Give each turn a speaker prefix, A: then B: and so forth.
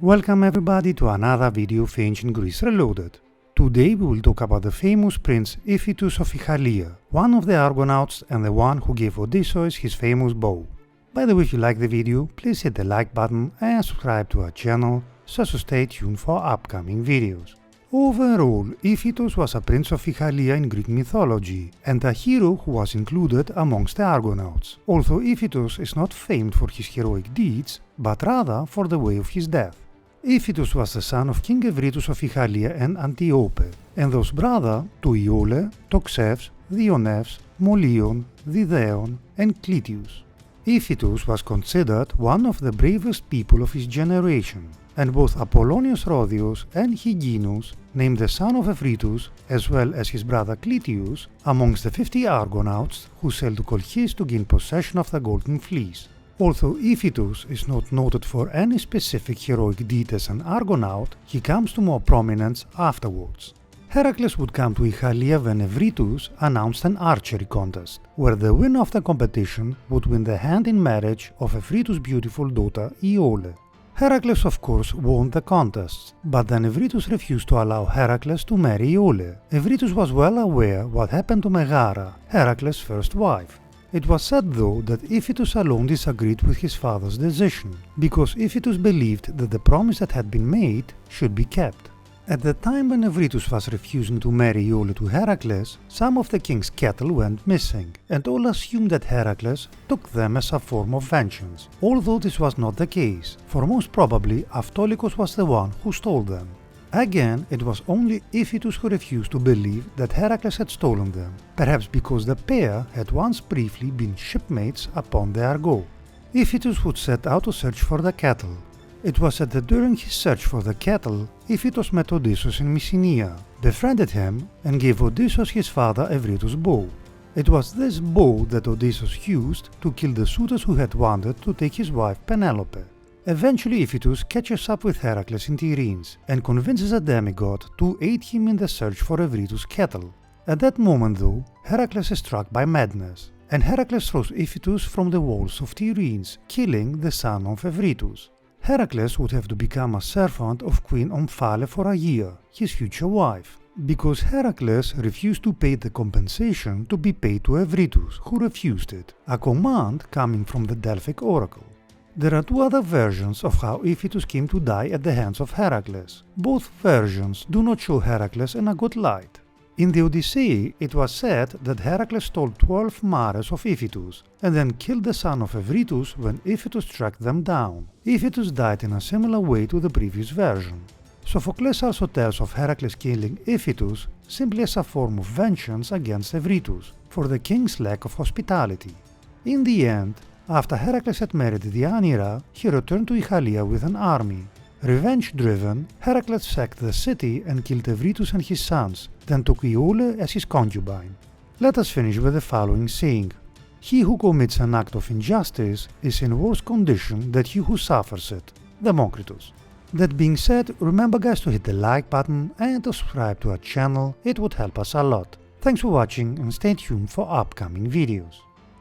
A: Welcome everybody to another video of Ancient Greece Reloaded. Today we will talk about the famous prince Iphitus of Oechalia, one of the Argonauts and the one who gave Odysseus his famous bow. By the way, if you like the video, please hit the like button and subscribe to our channel so as to stay tuned for upcoming videos. Overall, Iphitos was a prince of Oechalia in Greek mythology and a hero who was included amongst the Argonauts, although Iphitos is not famed for his heroic deeds, but rather for the way of his death. Iphitus was the son of King Eurytus of Oechalia and Antiope, and was brother to Iole, Toxeus, Deioneus, Molion, Dideon, and Clytius. Iphitus was considered one of the bravest people of his generation, and both Apollonius Rhodius and Hyginus named the son of Eurytus, as well as his brother Clytius, amongst the 50 Argonauts who sailed to Colchis to gain possession of the Golden Fleece. Although Iphitus is not noted for any specific heroic deed as an Argonaut, he comes to more prominence afterwards. Heracles would come to Oechalia when Eurytus announced an archery contest, where the winner of the competition would win the hand in marriage of Eurytus' beautiful daughter Iole. Heracles of course won the contest, but then Eurytus refused to allow Heracles to marry Iole. Eurytus was well aware what happened to Megara, Heracles' first wife. It was said though that Iphitus alone disagreed with his father's decision, because Iphitus believed that the promise that had been made should be kept. At the time when Eurytus was refusing to marry Iole to Heracles, some of the king's cattle went missing, and all assumed that Heracles took them as a form of vengeance, although this was not the case, for most probably Autolycus was the one who stole them. Again, it was only Iphitus who refused to believe that Heracles had stolen them, perhaps because the pair had once briefly been shipmates upon the Argo. Iphitus would set out to search for the cattle. It was said that during his search for the cattle, Iphitos met Odysseus in Mycenae, befriended him, and gave Odysseus his father Eurytus' bow. It was this bow that Odysseus used to kill the suitors who had wanted to take his wife Penelope. Eventually Iphitus catches up with Heracles in Tiryns and convinces a demigod to aid him in the search for Eurytus' cattle. At that moment though, Heracles is struck by madness, and Heracles throws Iphitus from the walls of Tiryns, killing the son of Eurytus. Heracles would have to become a servant of Queen Omphale for a year, his future wife, because Heracles refused to pay the compensation to be paid to Eurytus, who refused it, a command coming from the Delphic oracle. There are two other versions of how Iphitus came to die at the hands of Heracles. Both versions do not show Heracles in a good light. In the Odyssey, it was said that Heracles stole 12 mares of Iphitus and then killed the son of Eurytus when Iphitus tracked them down. Iphitus died in a similar way to the previous version. Sophocles also tells of Heracles killing Iphitus simply as a form of vengeance against Eurytus for the king's lack of hospitality. In the end, after Heracles had married Deianeira, he returned to Oechalia with an army. Revenge-driven, Heracles sacked the city and killed Eurytus and his sons, then took Iole as his concubine. Let us finish with the following saying: "He who commits an act of injustice is in worse condition than he who suffers it." Democritus. That being said, remember guys to hit the like button and to subscribe to our channel, it would help us a lot. Thanks for watching and stay tuned for upcoming videos.